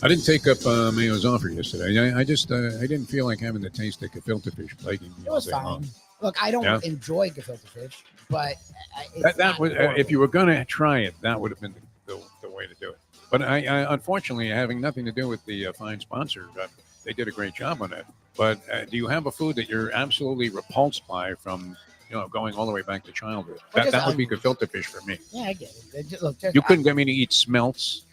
I didn't take up Mayo's offer yesterday. I just I didn't feel like having the taste of gefilte fish plaguing me It all was day fine. long. Look, I don't Yeah. enjoy gefilte fish, but That was if you were going to try it, that would have been the way to do it. But I unfortunately having nothing to do with the fine sponsor, they did a great job on it. But do you have a food that you're absolutely repulsed by from going all the way back to childhood? That would be gefilte fish for me. Yeah, I get it. Look, you couldn't get me to eat smelts.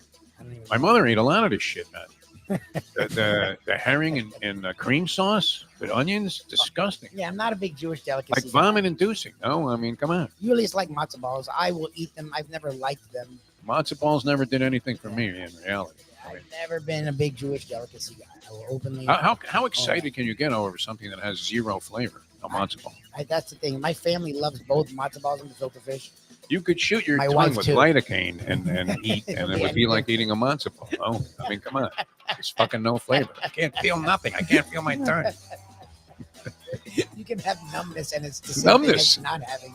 My mother ate a lot of this shit, man. the herring and cream sauce with onions, disgusting. Yeah, I'm not a big Jewish delicacy. Like vomit inducing. No, I mean, come on. You at least like matzo balls. I will eat them. I've never liked them. Matzo balls never did anything for me in reality. I've never been a big Jewish delicacy guy. I will openly. How excited can you get over something that has zero flavor? A matzo ball. That's the thing. My family loves both matzo balls and gefilte fish. You could shoot your tongue with lidocaine and eat, and it would be like eating a matzo ball. Oh, I mean, come on. There's fucking no flavor. I can't feel nothing. I can't feel my tongue. You can have numbness, and it's the same thing as not having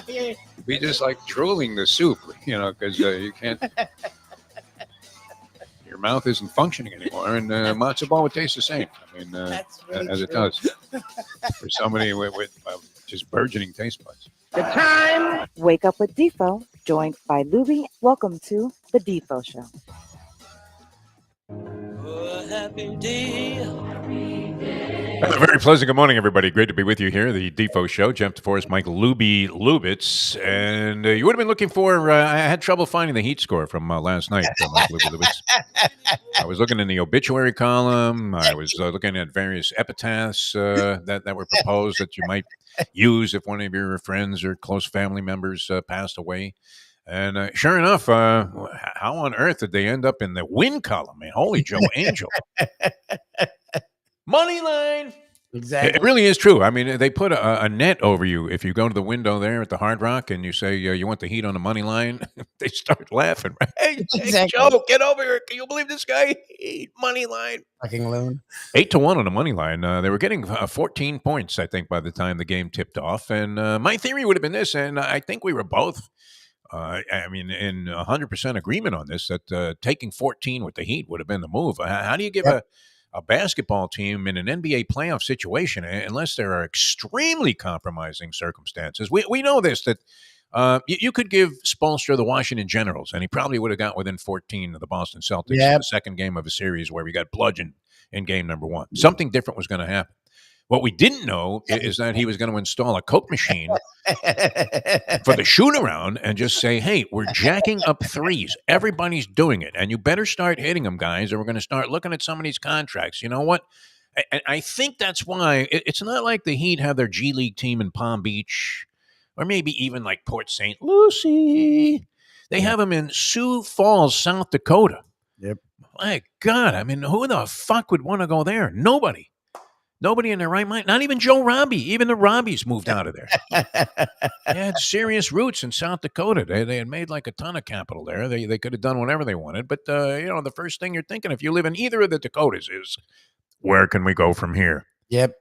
it. Be just like drooling the soup, because you can't. Your mouth isn't functioning anymore, and matzo ball would taste the same. I mean, really as it does for somebody with just burgeoning taste buds. The time. Wake up with Defo, joined by Lubie. Welcome to the Defo Show. A happy day. A very pleasant good morning, everybody. Great to be with you here, the Defo Show. Jeff DeForest, Mike Lubie Lubitz. And you would have been looking for, I had trouble finding the heat score from last night. Mike Lubie Lubitz. I was looking in the obituary column. I was looking at various epitaphs that were proposed that you might use if one of your friends or close family members passed away. And sure enough, how on earth did they end up in the win column? Man, holy Joe Angel. Money line. Exactly. It really is true. I mean, they put a net over you. If you go to the window there at the Hard Rock and you say you want the heat on the money line, they start laughing. Hey, Joe, get over here. Can you believe this guy? Money line. Fucking loon. 8-1 on the money line. They were getting 14 points, I think, by the time the game tipped off. And my theory would have been this, and I think we were both in 100% agreement on this, that taking 14 with the Heat would have been the move. How do you give a basketball team in an NBA playoff situation unless there are extremely compromising circumstances? We know this, that you could give Spoelstra the Washington Generals, and he probably would have got within 14 of the Boston Celtics in the second game of a series where we got bludgeoned in game number one. Something different was going to happen. What we didn't know is that he was going to install a Coke machine for the shoot-around and just say, hey, we're jacking up threes. Everybody's doing it, and you better start hitting them, guys, or we're going to start looking at some of these contracts. You know what? I think that's why it's not like the Heat have their G League team in Palm Beach or maybe even like Port St. Lucie. They have them in Sioux Falls, South Dakota. Yep. My God, I mean, who the fuck would want to go there? Nobody. Nobody in their right mind. Not even Joe Robbie. Even the Robbies moved out of there. They had serious roots in South Dakota. They had made like a ton of capital there. They could have done whatever they wanted. But, the first thing you're thinking if you live in either of the Dakotas is, where can we go from here? Yep.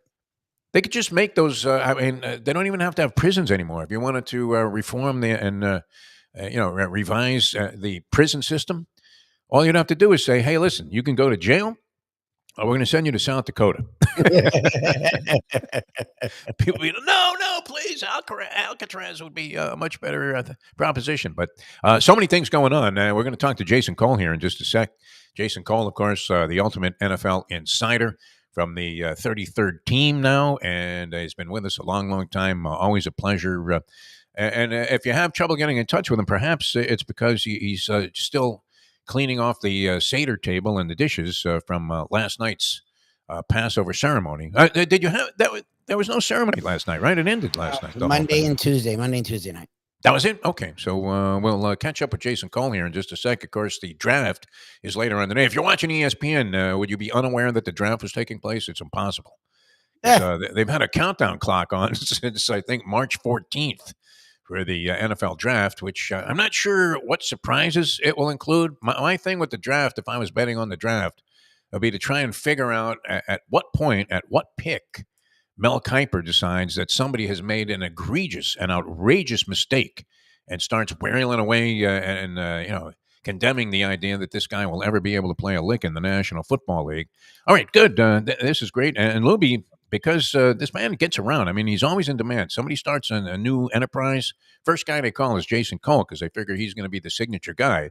They could just make those. They don't even have to have prisons anymore. If you wanted to reform revise the prison system, all you'd have to do is say, hey, listen, you can go to jail. Oh, we're going to send you to South Dakota. People be, no, please. Alcatraz would be a much better proposition. But so many things going on. We're going to talk to Jason Cole here in just a sec. Jason Cole, of course, the ultimate NFL insider from the 33rd team now, and he's been with us a long, long time. Always a pleasure. And if you have trouble getting in touch with him, perhaps it's because he's still cleaning off the Seder table and the dishes from last night's Passover ceremony. Did you have that? There was no ceremony last night, right? It ended last night. Monday and Tuesday night. That was it? Okay. So we'll catch up with Jason Cole here in just a sec. Of course, the draft is later on the day. If you're watching ESPN, would you be unaware that the draft was taking place? It's impossible. They've had a countdown clock on since, I think, March 14th. For the NFL draft, which I'm not sure what surprises it will include. My thing with the draft, if I was betting on the draft, would be to try and figure out at what point, at what pick, Mel Kiper decides that somebody has made an egregious and outrageous mistake and starts whirling away and condemning the idea that this guy will ever be able to play a lick in the National Football League. All right, good. This is great. And Lubie, because this man gets around. I mean, he's always in demand. Somebody starts a new enterprise. First guy they call is Jason Cole because they figure he's going to be the signature guy.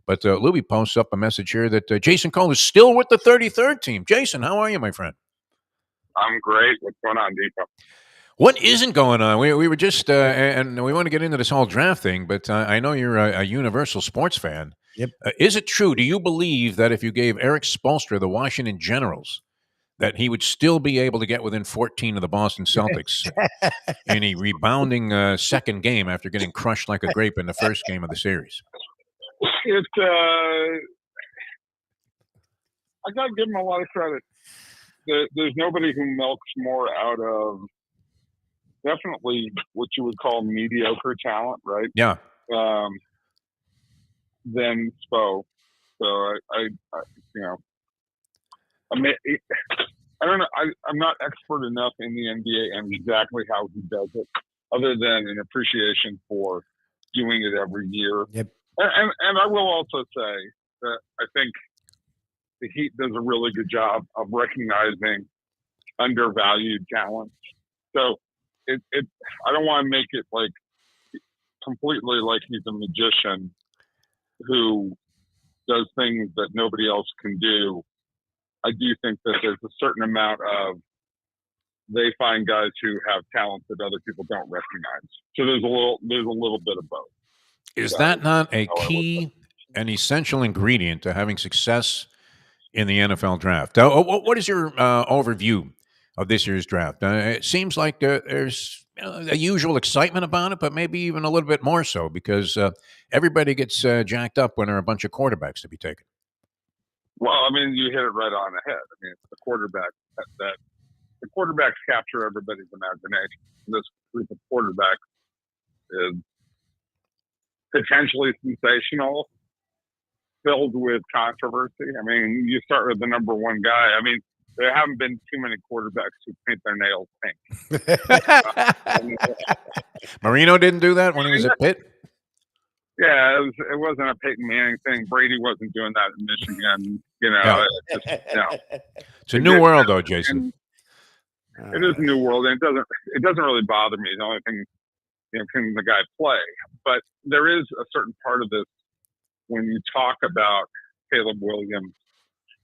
But Lubie posts up a message here that Jason Cole is still with the 33rd team. Jason, how are you, my friend? I'm great. What's going on, Defo? What isn't going on? We were just, and we want to get into this whole draft thing, but I know you're a universal sports fan. Yep. Is it true? Do you believe that if you gave Eric Spoelstra the Washington Generals, that he would still be able to get within 14 of the Boston Celtics in a rebounding second game after getting crushed like a grape in the first game of the series? I got to give him a lot of credit. There's nobody who milks more out of definitely what you would call mediocre talent, right? Yeah. Than Spo. So I mean, I don't know. I'm not expert enough in the NBA and exactly how he does it, other than an appreciation for doing it every year. Yep. And I will also say that I think the Heat does a really good job of recognizing undervalued talent. So I don't want to make it like completely like he's a magician who does things that nobody else can do. I do think that there's a certain amount of they find guys who have talent that other people don't recognize. So there's a little bit of both. Is that not a key, an essential ingredient to having success in the NFL draft? What is your overview of this year's draft? It seems like there's the usual excitement about it, but maybe even a little bit more so because everybody gets jacked up when there are a bunch of quarterbacks to be taken. Well, I mean, you hit it right on the head. I mean, it's the quarterback that the quarterbacks capture everybody's imagination. This group of quarterbacks is potentially sensational, filled with controversy. I mean, you start with the number one guy. I mean, there haven't been too many quarterbacks who paint their nails pink. Marino didn't do that when he was at Pitt? Yeah, it wasn't a Peyton Manning thing. Brady wasn't doing that in Michigan. It's a new world, though, Jason. It is a new world, and it doesn't really bother me. The only thing, can the guy play? But there is a certain part of this when you talk about Caleb Williams,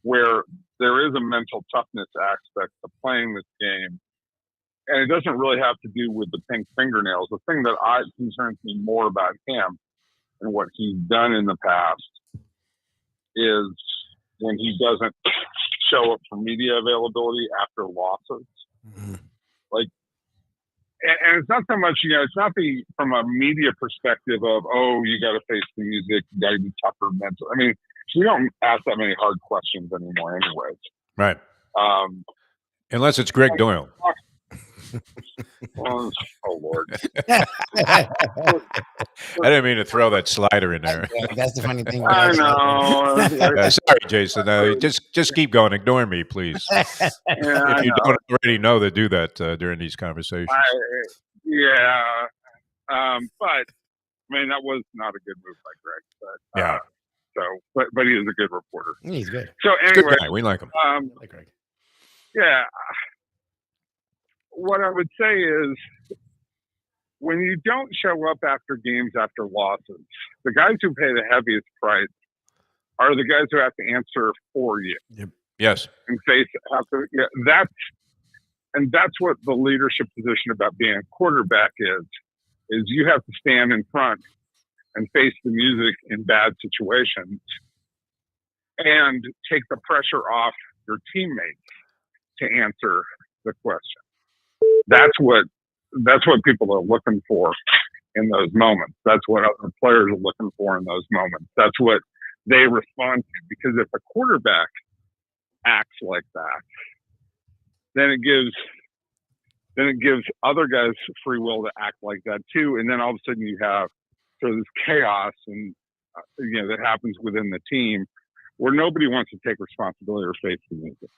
where there is a mental toughness aspect to playing this game, and it doesn't really have to do with the pink fingernails. The thing that concerns me more about him and what he's done in the past is when he doesn't show up for media availability after losses. Mm-hmm. Like, and it's not so much, it's not from a media perspective of, you got to face the music, you got to be tougher mental. I mean, we don't ask that many hard questions anymore anyways. Right. Unless it's Greg Doyle. Oh, Lord. I didn't mean to throw that slider in there. That's the funny thing. I know. Sorry, Jason. Just keep going. Ignore me, please. If you don't already know to do that during these conversations. But I mean, that was not a good move by Greg. But, yeah. But he is a good reporter. He's good. So anyway, good guy. We like him. I like Greg. Yeah. What I would say is, when you don't show up after games after losses, the guys who pay the heaviest price are the guys who have to answer for you. Yep. Yes. And that's what the leadership position about being a quarterback is you have to stand in front and face the music in bad situations and take the pressure off your teammates to answer the question. That's what people are looking for in those moments. That's what other players are looking for in those moments. That's what they respond to. Because if a quarterback acts like that, then it gives other guys free will to act like that too. And then all of a sudden you have sort of this chaos and that happens within the team where nobody wants to take responsibility or face the music.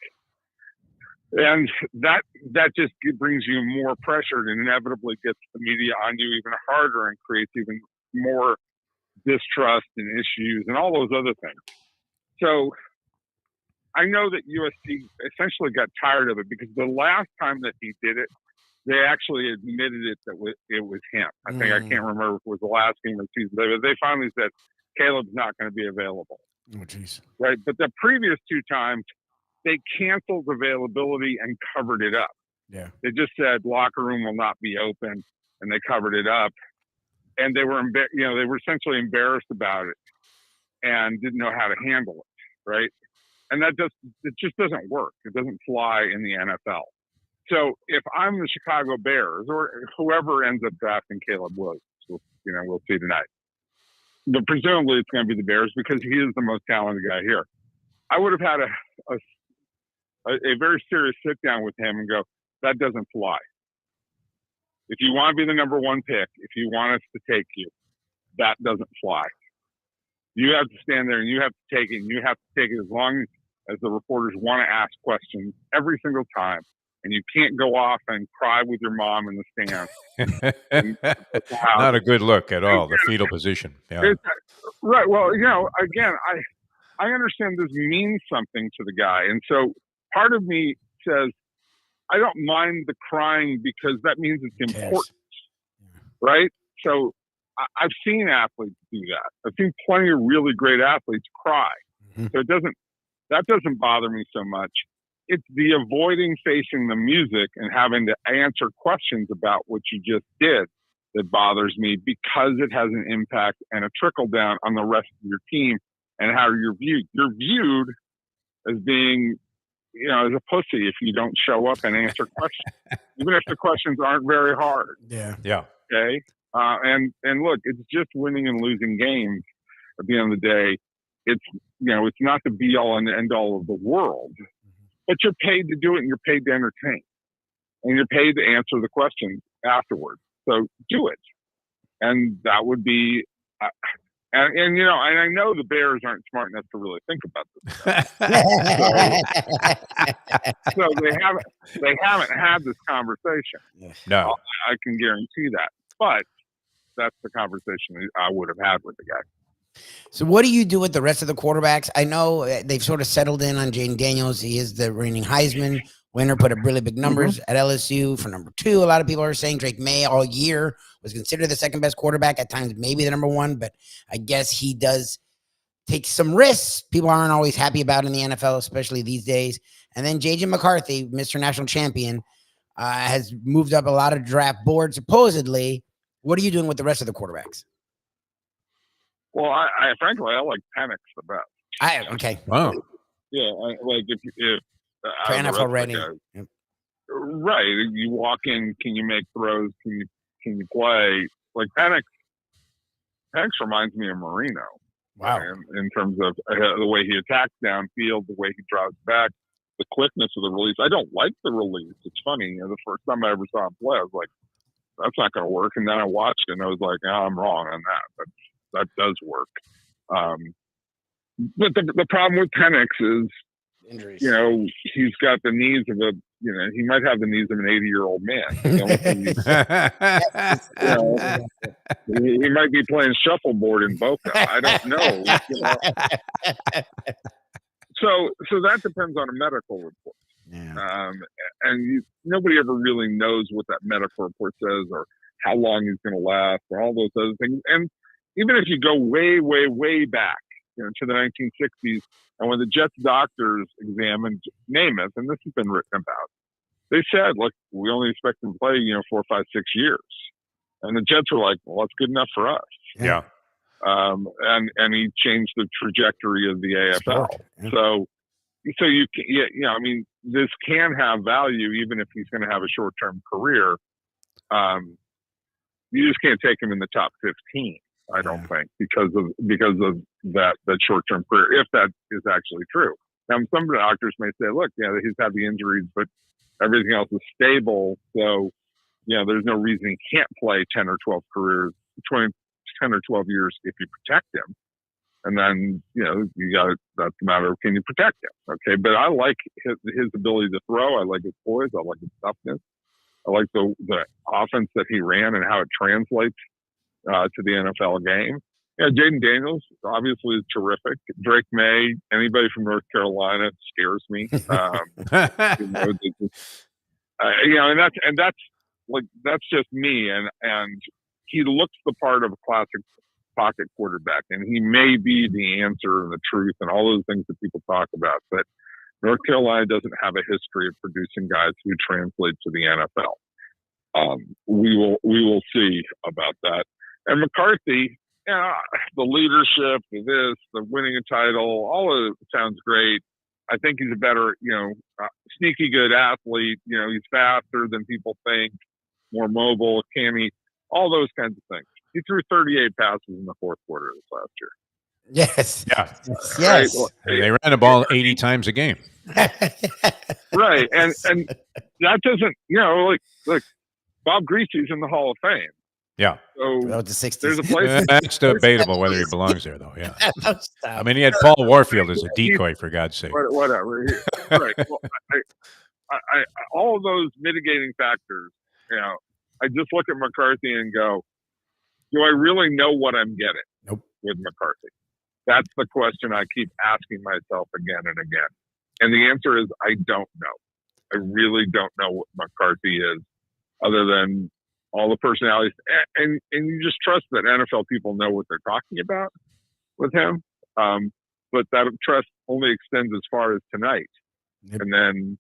And that just brings you more pressure and inevitably gets the media on you even harder and creates even more distrust and issues and all those other things. So I know that USC essentially got tired of it because the last time that he did it, they actually admitted it it was him. I think I can't remember if it was the last game of the season. They finally said Caleb's not going to be available. Oh, jeez. Right, but the previous two times they canceled availability and covered it up. Yeah, they just said locker room will not be open, and they covered it up. And they were, they were essentially embarrassed about it and didn't know how to handle it. Right, and it just doesn't work. It doesn't fly in the NFL. So if I'm the Chicago Bears or whoever ends up drafting Caleb Williams, we'll see tonight. But presumably it's going to be the Bears because he is the most talented guy here. I would have had a very serious sit down with him and go, that doesn't fly. If you want to be the number one pick, if you want us to take you, that doesn't fly. You have to stand there and you have to take it, and you have to take it as long as the reporters want to ask questions every single time. And you can't go off and cry with your mom in the stand. Not a good look at all, the fetal position. Yeah. Right. Well, again, I understand this means something to the guy. And so part of me says, I don't mind the crying because that means it's important. Right? So I've seen athletes do that. I've seen plenty of really great athletes cry. Mm-hmm. So that doesn't bother me so much. It's the avoiding facing the music and having to answer questions about what you just did that bothers me because it has an impact and a trickle down on the rest of your team and how you're viewed. You're viewed as being, as a pussy if you don't show up and answer questions, even if the questions aren't very hard. Yeah. Yeah. Okay. And look, it's just winning and losing games at the end of the day. It's, it's not the be all and end all of the world. But you're paid to do it and you're paid to entertain. And you're paid to answer the questions afterwards. So do it. And that would be, and I know the Bears aren't smart enough to really think about this. So they haven't had this conversation. No. I can guarantee that. But that's the conversation I would have had with the guy. So what do you do with the rest of the quarterbacks? I know they've sort of settled in on Jaden Daniels. He is the reigning Heisman winner, put up really big numbers at LSU for number 2. A lot of people are saying Drake May all year was considered the second best quarterback, at times maybe the number 1, but I guess he does take some risks people aren't always happy about in the NFL, especially these days. And then J.J. McCarthy, Mr. National Champion, has moved up a lot of draft boards, supposedly. What are you doing with the rest of the quarterbacks? Well, I frankly, I like Penix the best. Okay. Wow. Yeah, like if for NFL rating. Yep. Right. You walk in, can you make throws? Can you play? Like Penix reminds me of Marino. Wow. In terms of the way he attacks downfield, the way he drives back, the quickness of the release. I don't like the release. It's funny. The first time I ever saw him play, I was like, that's not going to work. And then I watched it and I was like, I'm wrong on that. But that does work. But the problem with Penix is, injuries. He's got the knees of he might have the knees of an 80-year-old man. He might be playing shuffleboard in Boca. I don't know. So that depends on a medical report. Yeah. And nobody ever really knows what that medical report says or how long he's going to last or all those other things. And even if you go way, way, way back, to the 1960s, and when the Jets doctors examined Namath, and this has been written about, they said, look, we only expect him to play, 4, 5, 6 years. And the Jets were like, well, that's good enough for us. Yeah. And he changed the trajectory of the AFL. Yeah. So you can, this can have value even if he's going to have a short-term career. You just can't take him in the top 15. I don't think because of that short-term career, if that is actually true. Now, some doctors may say, look, he's had the injuries, but everything else is stable. So, there's no reason he can't play 10 or 12 years if you protect him. And then, that's a matter of, can you protect him? Okay. But I like his ability to throw. I like his poise. I like his toughness. I like the offense that he ran and how it translates to the NFL game. Yeah, Jaden Daniels obviously is terrific. Drake May, anybody from North Carolina scares me. You know, and that's just me. And he looks the part of a classic pocket quarterback, and he may be the answer and the truth and all those things that people talk about. But North Carolina doesn't have a history of producing guys who translate to the NFL. We will see about that. And McCarthy, the leadership, the winning a title, all of it sounds great. I think he's a better, sneaky good athlete. He's faster than people think, more mobile, canny, all those kinds of things. He threw 38 passes in the fourth quarter of this last year. Yes. Yeah. Yes. Right? They ran the ball 80 times a game. Right. And that doesn't, like Bob Greasy's in the Hall of Fame. Yeah. So That was the 60s. there's a place. That's debatable whether he belongs there, though. Yeah. Stop. I mean, he had Paul Warfield as a decoy, for God's sake. Whatever. Right. Well, I all of those mitigating factors, I just look at McCarthy and go, do I really know what I'm getting with McCarthy? That's the question I keep asking myself again and again. And the answer is I don't know. I really don't know what McCarthy is, other than all the personalities. And you just trust that NFL people know what they're talking about with him. But that trust only extends as far as tonight. Yep. And then,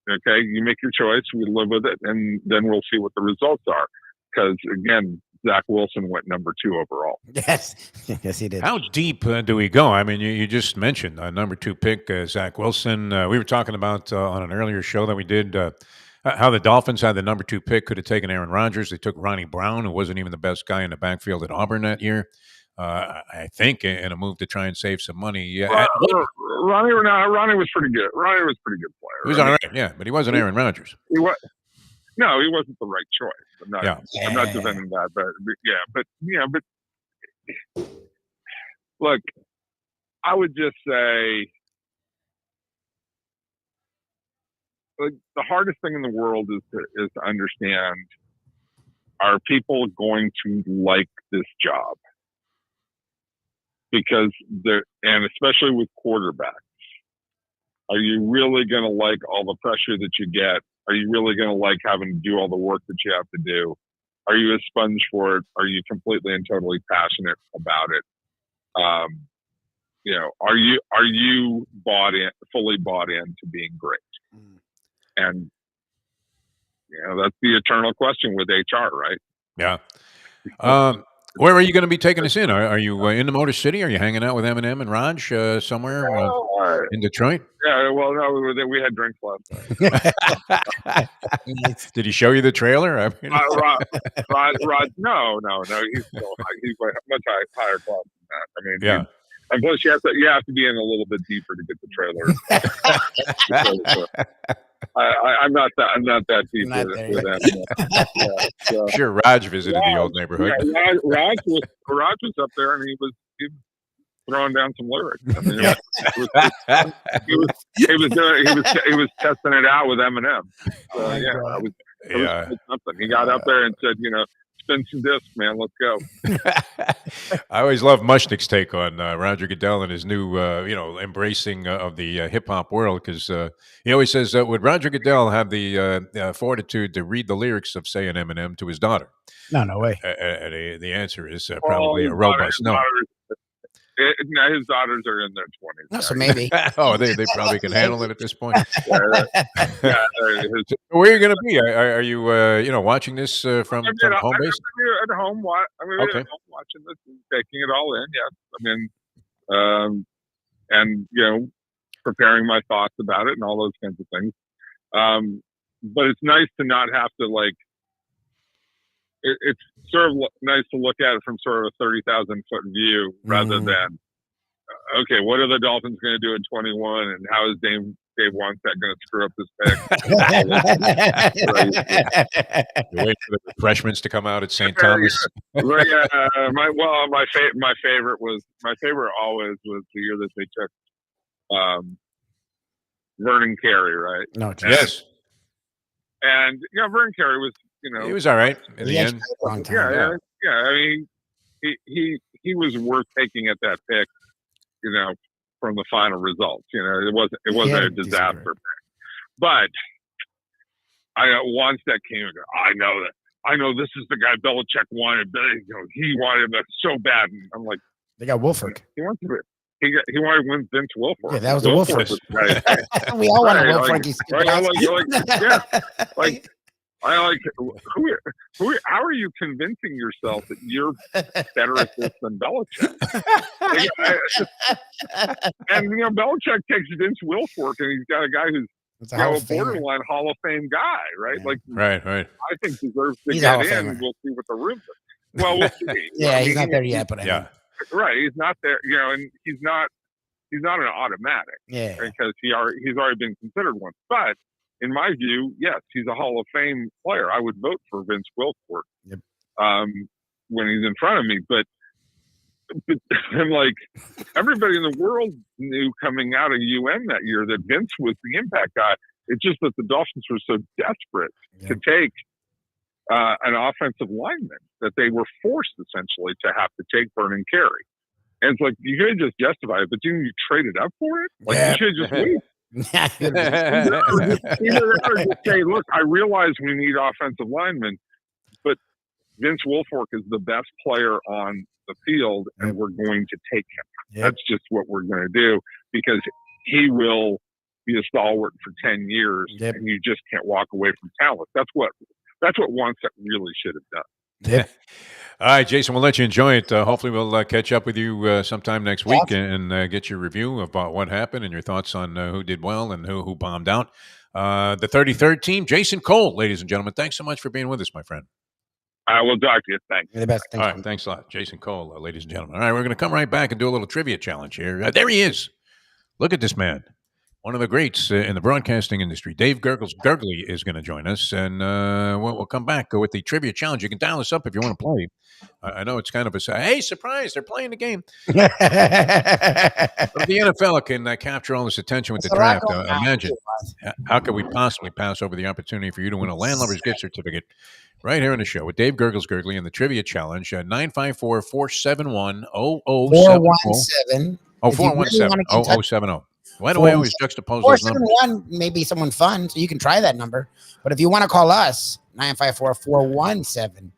okay, you make your choice, we live with it, and then we'll see what the results are. Because, again, Zach Wilson went number 2 overall. Yes. Yes, he did. How deep do we go? I mean, you just mentioned number 2 pick, Zach Wilson. We were talking about on an earlier show that we did how the Dolphins had the number 2 pick, could have taken Aaron Rodgers. They took Ronnie Brown, who wasn't even the best guy in the backfield at Auburn that year. I think in a move to try and save some money. Yeah, Ronnie was pretty good. Ronnie was a pretty good player. He was all right, yeah, but he wasn't Aaron Rodgers. He wasn't the right choice. I'm not defending that, but look, I would just say, like, the hardest thing in the world is to understand, are people going to like this job? Because and especially with quarterbacks, are you really going to like all the pressure that you get? Are you really going to like having to do all the work that you have to do? Are you a sponge for it? Are you completely and totally passionate about it? Are you fully bought into being great? And that's the eternal question with HR, right? Yeah. Where are you going to be taking us in? Are you in the Motor City? Are you hanging out with Eminem and Raj somewhere in Detroit? Yeah, well, no, we had drinks last night. Did he show you the trailer? I mean, Rod, no, he's still high. He's much higher class than that. I mean, yeah. And plus, you have to be in a little bit deeper to get the trailer. I'm not that deep with that. So, sure, Raj visited the old neighborhood. Yeah, Raj was up there, and he was throwing down some lyrics. I mean, he was testing it out with Eminem. So, it was something. He got up there and said, spin some discs, man. Let's go. I always love Mushnick's take on Roger Goodell and his new, embracing of the hip hop world, because he always says, would Roger Goodell have the fortitude to read the lyrics of, say, an Eminem to his daughter? No way. The answer is probably a robust no. His daughters are in their 20s. No, so maybe. They probably can handle it at this point. Where are you going to be? Are you watching this from home base? At home, watching this and taking it all in. Yes, and preparing my thoughts about it and all those kinds of things. But it's nice to not have to it's sort of nice to look at it from sort of a 30,000 foot view rather than, okay, what are the Dolphins going to do in 21 and how is Dave Wannstedt going to screw up this pick? You wait for the refreshments to come out at St. Thomas. My favorite always was the year that they took Vernon Carey, right? No, yes. And Vernon Carey was, he was all right in the end. Yeah. I mean, he he was worth taking at that pick, from the final results. It wasn't a disaster pick. But once that came, I know this is the guy Belichick wanted, but he wanted him so bad. And I'm like, they got Wilfork. He wanted to win Vince Wilfork. Yeah, that was the Wilfork. We all want Wilfork. How are you convincing yourself that you're better at this than Belichick? And Belichick takes Vince Wilfork, and he's got a guy who's a borderline Hall of Fame guy, right? Yeah. Right. I think deserves to get in. We'll see what the room is. Well, we'll see. He's not there yet, but right, he's not there. And he's not an automatic. Yeah, because he's already been considered once. But in my view, yes, he's a Hall of Fame player. I would vote for Vince Wilfork when he's in front of me. But I'm like, everybody in the world knew coming out of UM that year that Vince was the impact guy. It's just that the Dolphins were so desperate to take an offensive lineman that they were forced essentially to have to take Vernon Carey. And it's like, you could just justify it, but didn't you trade it up for it? You should just wait. Either just say, look, I realize we need offensive linemen, but Vince Wilfork is the best player on the field, and we're going to take him. That's just what we're going to do, because he will be a stalwart for 10 years, and you just can't walk away from talent. That's what Wannstedt really should have done. All right, Jason, we'll let you enjoy it. Hopefully we'll catch up with you sometime next week and get your review about what happened and your thoughts on who did well and who bombed out. The 33rd team, Jason Cole, ladies and gentlemen. Thanks so much for being with us, my friend. I will talk to you. Thanks. You're the best. All right, thanks a lot. Jason Cole, ladies and gentlemen. All right, we're going to come right back and do a little trivia challenge here. There he is. Look at this man. One of the greats in the broadcasting industry, Dave Gurggles Gergely, is going to join us, and we'll come back with the trivia challenge. You can dial us up if you want to play. I know it's kind of hey, surprise, they're playing the game. But the NFL can capture all this attention with the draft. Imagine, how could we possibly pass over the opportunity for you to win a Landlubber's gift certificate right here on the show with Dave Gurggles Gergely and the trivia challenge, 954-471-0070. 417. Oh, 417-0070. Why do I always juxtapose those numbers? 471 may be someone fun, so you can try that number. But if you want to call us, 954-417-0070.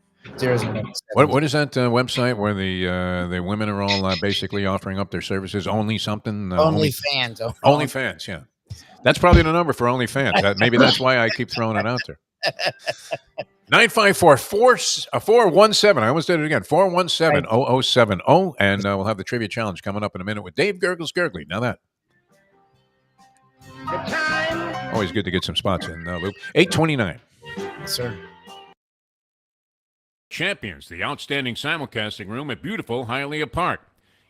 What is that website where the women are all basically offering up their services? Only something? OnlyFans. OnlyFans, yeah. That's probably the number for OnlyFans. Maybe that's why I keep throwing it out there. 954-417. I almost did it again. 417-0070. And we'll have the trivia challenge coming up in a minute with Dave Gurggles Gergely. Now that. Always good to get some spots in, Luke. 8:29. Yes, sir. Champions, the outstanding simulcasting room at beautiful Hialeah Park.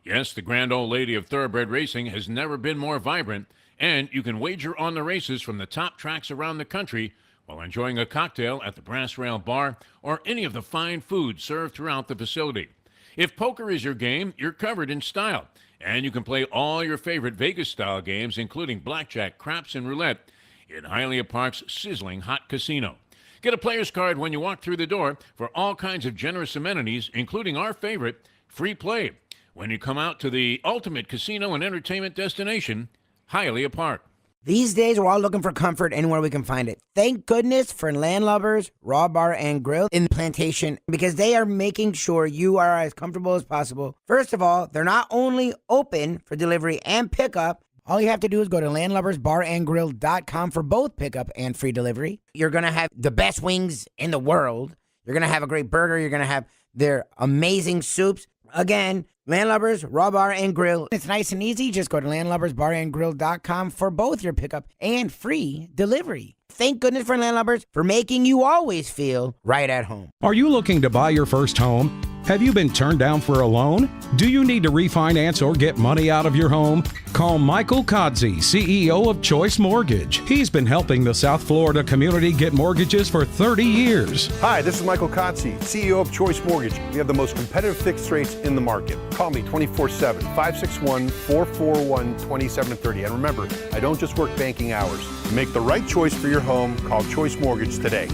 Yes, the grand old lady of thoroughbred racing has never been more vibrant, and you can wager on the races from the top tracks around the country while enjoying a cocktail at the Brass Rail Bar or any of the fine food served throughout the facility. If poker is your game, you're covered in style. And you can play all your favorite Vegas-style games, including blackjack, craps, and roulette, in Hialeah Park's sizzling hot casino. Get a player's card when you walk through the door for all kinds of generous amenities, including our favorite, free play, when you come out to the ultimate casino and entertainment destination, Hialeah Park. These days, we're all looking for comfort anywhere we can find it. Thank goodness for Landlubbers Raw Bar and Grill in Plantation, because they are making sure you are as comfortable as possible. First of all, they're not only open for delivery and pickup. All you have to do is go to landlubbersbarandgrill.com for both pickup and free delivery. You're going to have the best wings in the world. You're going to have a great burger. You're going to have their amazing soups. Again, Landlubbers, Raw Bar, and Grill. It's nice and easy. Just go to landlubbersbarandgrill.com for both your pickup and free delivery. Thank goodness for Landlubbers for making you always feel right at home. Are you looking to buy your first home? Have you been turned down for a loan? Do you need to refinance or get money out of your home? Call Michael Kodsey, CEO of Choice Mortgage. He's been helping the South Florida community get mortgages for 30 years. Hi, this is Michael Kodsey, CEO of Choice Mortgage. We have the most competitive fixed rates in the market. Call me 24/7, 561-441-2730. And remember, I don't just work banking hours. To make the right choice for your home, call Choice Mortgage today.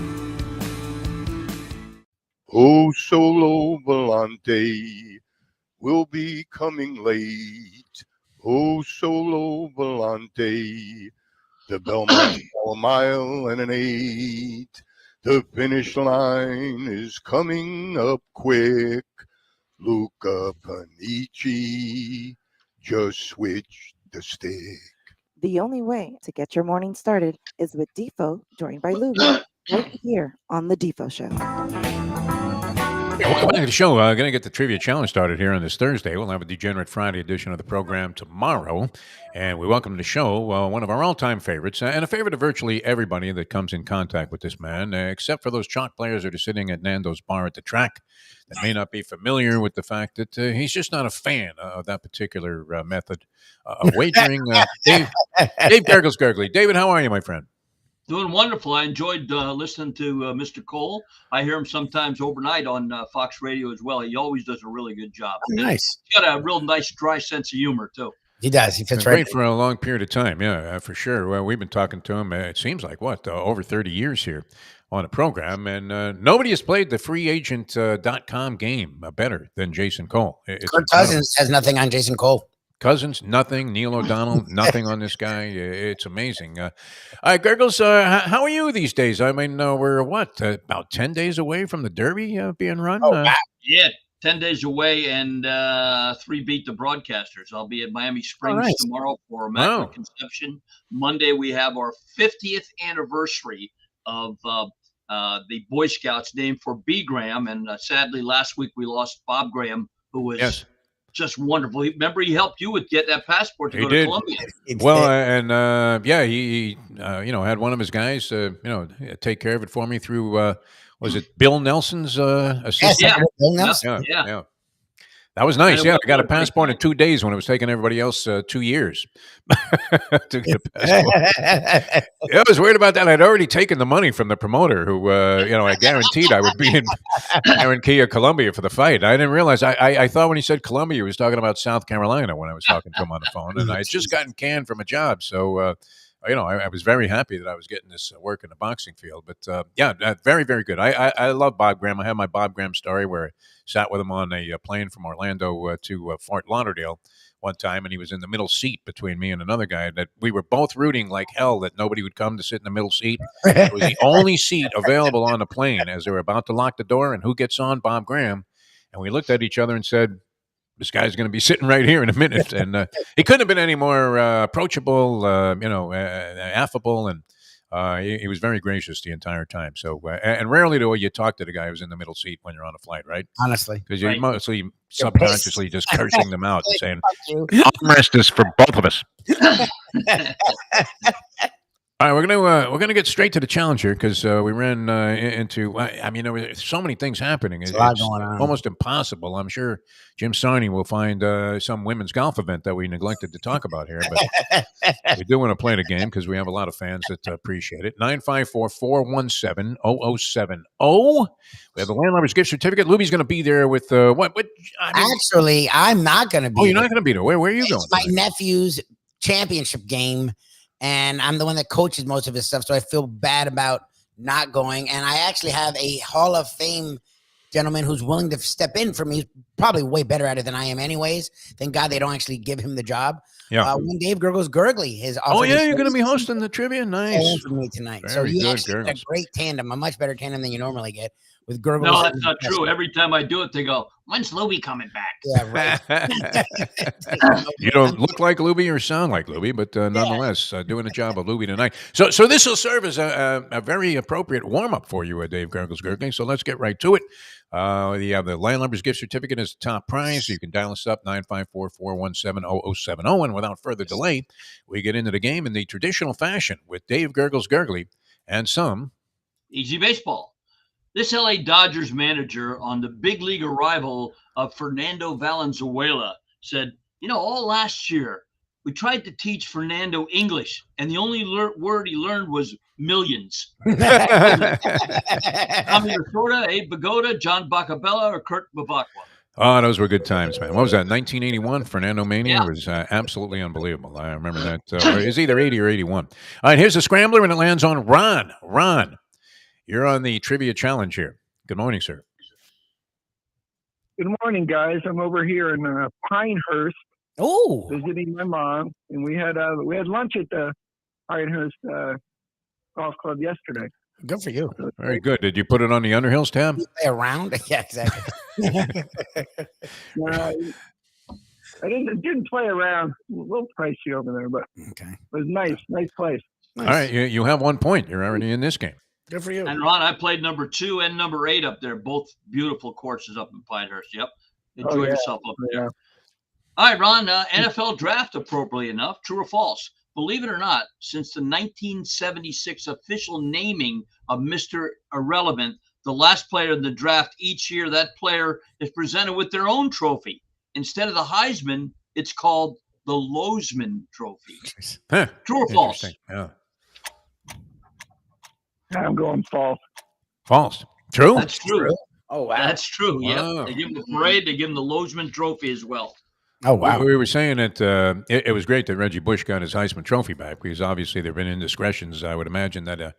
Oh, solo volante, will be coming late. Oh, solo volante. The Belmont's a mile and an 8. The finish line is coming up quick. Luca Panici just switch the stick. The only way to get your morning started is with Defo, joined by Lubie, right here on the Defo Show. Welcome back to the show. Going to get the trivia challenge started here on this Thursday. We'll have a Degenerate Friday edition of the program tomorrow. And we welcome to the show one of our all-time favorites, and a favorite of virtually everybody that comes in contact with this man, except for those chalk players that are sitting at Nando's bar at the track that may not be familiar with the fact that he's just not a fan of that particular method of wagering. Dave Gurggles Gergely. David, how are you, my friend? Doing wonderful. I enjoyed listening to Mr. Cole. I hear him sometimes overnight on Fox Radio as well. He always does a really good job. Oh, nice. He's got a real nice, dry sense of humor, too. He does. He fits right. Great for a long period of time. Yeah, for sure. Well, we've been talking to him, it seems like, over 30 years here on the program. And nobody has played the freeagent.com game better than Jason Cole. Kirk Cousins has nothing on Jason Cole. Cousins, nothing. Neil O'Donnell, nothing on this guy. It's amazing. All right, Gurggles, how are you these days? I mean, we're about 10 days away from the Derby being run? Oh, wow. Yeah, 10 days away, and 3 beat the broadcasters. I'll be at Miami Springs tomorrow for Immaculate Conception. Monday, we have our 50th anniversary of the Boy Scouts named for B. Graham. And sadly, last week we lost Bob Graham, who was just wonderful. Remember, he helped you with get that passport to go to Colombia. Well, and he had one of his guys, take care of it for me through. Was it Bill Nelson's assistant? Yes, Bill Nelson. Yeah. That was nice. I got a passport in 2 days when it was taking everybody else 2 years to get a passport. I was worried about that. I'd already taken the money from the promoter who, I guaranteed I would be in Barranquilla, Colombia for the fight. I didn't realize. I thought when he said Colombia, he was talking about South Carolina when I was talking to him on the phone. And I had just gotten canned from a job. So, I was very happy that I was getting this work in the boxing field. But, very, very good. I love Bob Graham. I have my Bob Graham story where I sat with him on a plane from Orlando to Fort Lauderdale one time, and he was in the middle seat between me and another guy that we were both rooting like hell that nobody would come to sit in the middle seat. It was the only seat available on the plane as they were about to lock the door, and who gets on? Bob Graham. And we looked at each other and said, this guy's going to be sitting right here in a minute. And he couldn't have been any more approachable, affable, and he was very gracious the entire time. So, and rarely do you talk to the guy who's in the middle seat when you're on a flight, right? Honestly. Because you're mostly subconsciously just cursing them out and saying, armrest is for both of us. All right, we're gonna get straight to the challenge here because we ran into. There were so many things happening. It's going on. Almost impossible. I'm sure Jim Sarney will find some women's golf event that we neglected to talk about here, but we do want to play the game because we have a lot of fans that appreciate it. 954-417-0070. We have the Landlubber's gift certificate. Lubie's going to be there with what? Actually, I'm not going to be. Oh, you're not going to be there. Where are you going? It's my nephew's championship game. And I'm the one that coaches most of his stuff, so I feel bad about not going. And I actually have a Hall of Fame gentleman who's willing to step in for me. He's probably way better at it than I am anyways. Thank God they don't actually give him the job. Yeah. When Dave Gurggles Gergely is you're going to be hosting the trivia? Nice. For me tonight. Very so you good, actually get a great tandem, a much better tandem than you normally get with Gurggles. No, that's not true. Every time I do it, they go, when's Lubie coming back? Yeah, right. You don't look like Lubie or sound like Lubie, but nonetheless, doing a job of Lubie tonight. So this will serve as a very appropriate warm-up for you, Dave Gurggles Gergely. So let's get right to it. You have the Landlubber's gift certificate as the top prize. You can dial us up, 954-417-0070. And without further delay, we get into the game in the traditional fashion with Dave Gurggles Gergely and some Easy Baseball. This LA Dodgers manager on the big league arrival of Fernando Valenzuela said, all last year, we tried to teach Fernando English, and the only word he learned was millions. Tommy Lasorda, Abe Vigoda, John Bacabella, or Kurt Bavakwa. Oh, those were good times, man. What was that, 1981? Fernando Mania was absolutely unbelievable. I remember that. It was either 80 or 81. All right, here's the scrambler, and it lands on Ron. Ron, you're on the trivia challenge here. Good morning, sir. Good morning, guys. I'm over here in Pinehurst visiting my mom, and we had lunch at the Pinehurst Golf Club yesterday. Good for you. Very good. Did you put it on the Underhills tab? Play around? Yeah, exactly. I didn't play around. A little pricey over there, but okay. It was nice place. All right, you have 1 point. You're already in this game. Good for you. And Ron, I played number 2 and number 8 up there. Both beautiful courses up in Pinehurst. Yep. Enjoy yourself up there. All right, Ron, NFL draft, appropriately enough, true or false? Believe it or not, since the 1976 official naming of Mr. Irrelevant, the last player in the draft each year, that player is presented with their own trophy. Instead of the Heisman, it's called the Lozman Trophy. Huh. True or false? Yeah. I'm going false. False. True? That's true. Oh, wow. That's true. Wow. Yeah. They give him the parade. They give him the Lozman Trophy as well. Oh, wow. We were saying that it was great that Reggie Bush got his Heisman Trophy back because obviously there have been indiscretions, I would imagine, that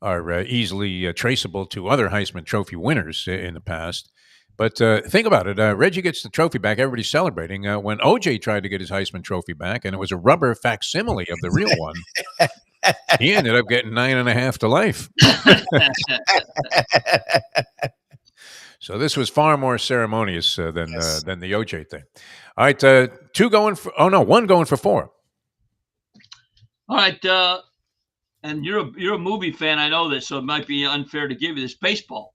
are easily traceable to other Heisman Trophy winners in the past. But think about it. Reggie gets the trophy back. Everybody's celebrating. When OJ tried to get his Heisman Trophy back, and it was a rubber facsimile of the real one, he ended up getting 9.5 to life. So this was far more ceremonious than the OJ thing. All right, 2 going for. Oh no, 1 going for 4. All right, and you're a movie fan. I know this, so it might be unfair to give you this. Baseball.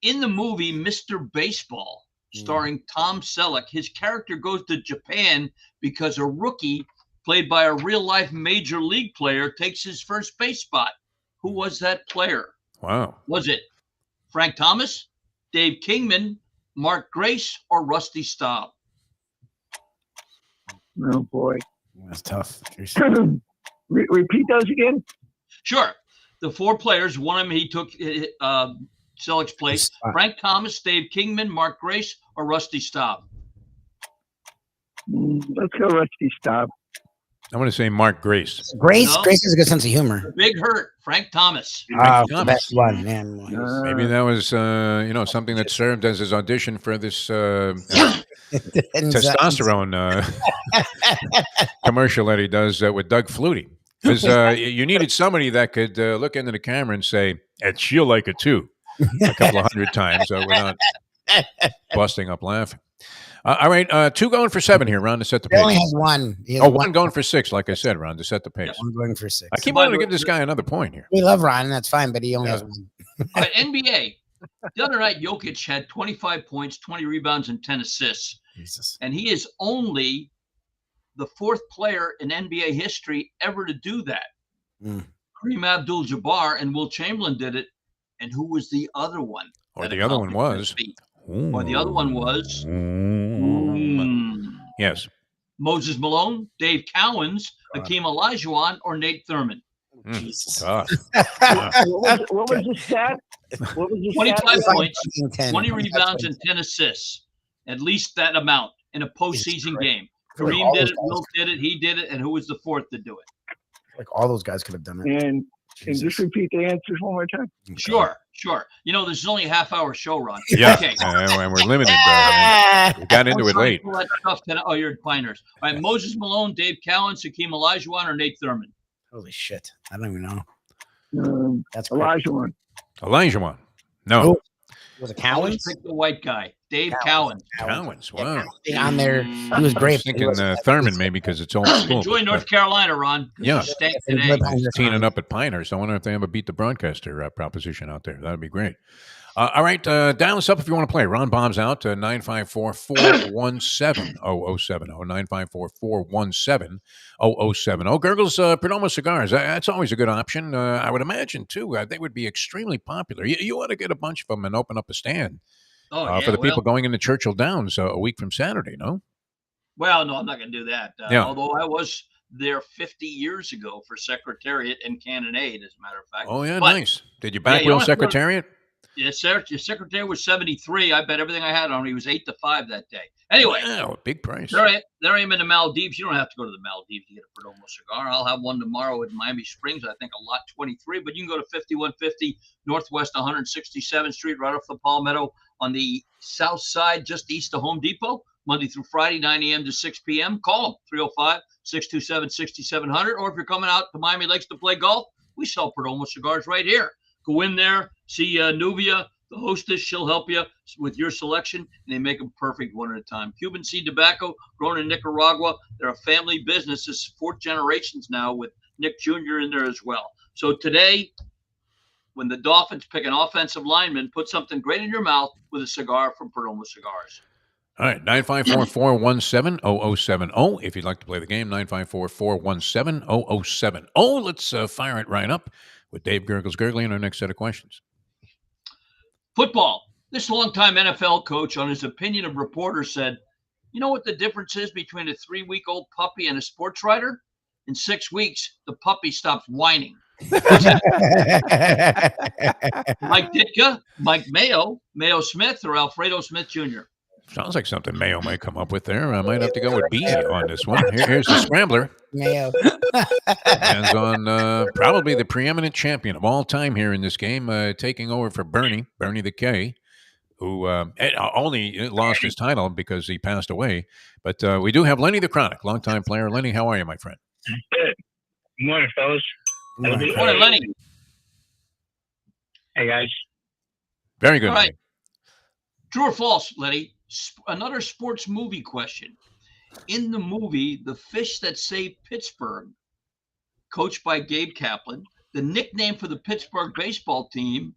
In the movie Mr. Baseball, starring Tom Selleck, his character goes to Japan because a rookie played by a real-life major league player takes his first base spot. Who was that player? Wow. Was it Frank Thomas, Dave Kingman, Mark Grace, or Rusty Staub? Oh, boy. That's tough. Repeat those again? Sure. The 4 players, one of them he took Selleck's place. Frank Thomas, Dave Kingman, Mark Grace, or Rusty Staub? Let's go Rusty Staub. I'm going to say Mark Grace. Grace No. has a good sense of humor. Big hurt. Frank Thomas. The best one, man. Maybe that was something that served as his audition for this testosterone commercial that he does with Doug Flutie. Because you needed somebody that could look into the camera and say, "And she'll like it too," a couple of 100 times without busting up laughing. All right, 2 going for 7 here, Ron, to set the pace. He only has 1. He has 1 going for 6, like I said, Ron, to set the pace. 1 going for 6. I keep wanting to give this guy another point here. We love Ron, that's fine, but he only has 1. All right, NBA. The other night, Jokic had 25 points, 20 rebounds, and 10 assists. Jesus. And he is only the 4th player in NBA history ever to do that. Kareem Abdul-Jabbar and Will Chamberlain did it. And who was the other one? Or the other one was. Or the other one was. Yes. Moses Malone, Dave Cowens, Hakeem Olajuwon, or Nate Thurman. Jesus. What was the stat? 25 points, 20 rebounds, and 10 assists. At least that amount in a postseason game. Kareem did it, Will did it, he did it, and who was the 4th to do it? Like all those guys could have done it. And just repeat the answers one more time. Sure. You know, this is only a half-hour show, Ron. Yeah, Okay. and we're limited. We got into it late. Oh, you're at Pinehurst. All right, Moses Malone, Dave Cowens, Hakeem Olajuwon, or Nate Thurman? Holy shit. I don't even know. That's Olajuwon. Olajuwon. No. Was it Always Cowens? pick the white guy. Dave Cowens. Cowens. Wow. On there. He was I great. was thinking Thurman maybe because it's old school. Enjoy North Carolina, Ron. Yeah. Stank today. Teaming up at Pinehurst. I wonder if they ever beat the broadcaster proposition out there. That would be great. All right. Dial us up if you want to play. Ron Bomb's out. 954-417-0070. 954-417-0070. Gurggles Perdomo Cigars. That's always a good option. I would imagine, too. They would be extremely popular. You ought to get a bunch of them and open up a stand for the people going into Churchill Downs a week from Saturday, no? Well, no, I'm not going to do that. Yeah. Although I was there 50 years ago for Secretariat and Cannonade, as a matter of fact. Oh, yeah, but, nice. Did you back Will Secretariat? Yes, sir. Your Secretariat was 73. I bet everything I had on it was 8-5 that day. Anyway. Wow, big price. There I am in the Maldives. You don't have to go to the Maldives to get a Perdomo cigar. I'll have one tomorrow in Miami Springs, I think a lot 23. But you can go to 5150 Northwest 167th Street, right off the Palmetto. on the south side, just east of Home Depot, Monday through Friday, 9 a.m. to 6 p.m. Call them, 305-627-6700. Or if you're coming out to Miami Lakes to play golf, we sell Perdomo cigars right here. Go in there, see Nubia, the hostess. She'll help you with your selection, and they make them perfect one at a time. Cuban seed tobacco grown in Nicaragua. They're a family business. It's 4th generations now with Nick Jr. in there as well. So today, when the Dolphins pick an offensive lineman, put something great in your mouth with a cigar from Perdomo Cigars. All right, 954-417-0070. If you'd like to play the game, 954-417-0070. Let's fire it right up with Dave Gurggles Gergely in our next set of questions. Football. This longtime NFL coach, on his opinion of reporters, said, you know what the difference is between a 3-week-old puppy and a sports writer? In 6 weeks, the puppy stops whining. Mike Ditka, Mike Mayo, Mayo Smith, or Alfredo Smith Jr.? Sounds like something Mayo might come up with there. I might have to go with B on this one. Here's the scrambler. Mayo. Hands on probably the preeminent champion of all time here in this game, taking over for Bernie the K, who only lost his title because he passed away. But we do have Lenny the Chronic, longtime player. Lenny, how are you, my friend? Good morning, fellas. Good morning, Lenny. Hey, guys. Very good. All right. True or false, Lenny? Another sports movie question. In the movie The Fish That Saved Pittsburgh, coached by Gabe Kaplan, the nickname for the Pittsburgh baseball team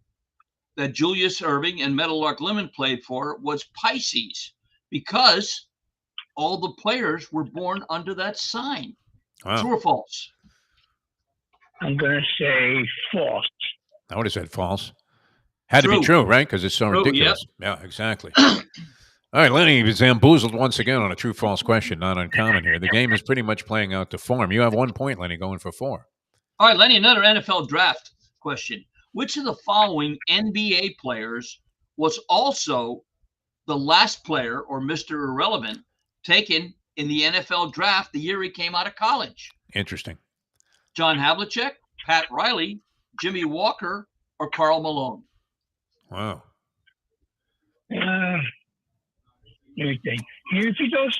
that Julius Erving and Meadowlark Lemon played for was Pisces, because all the players were born under that sign. Wow. True or false? I'm going to say false. I would have said false. Had to be true, right? Because it's so ridiculous. Yep. Yeah, exactly. All right, Lenny was bamboozled once again on a true-false question, not uncommon here. The game is pretty much playing out to form. You have 1 point, Lenny, going for 4. All right, Lenny, another NFL draft question. Which of the following NBA players was also the last player, or Mr. Irrelevant, taken in the NFL draft the year he came out of college? Interesting. John Havlicek, Pat Riley, Jimmy Walker, or Karl Malone? Wow. Let me think. Can you repeat those?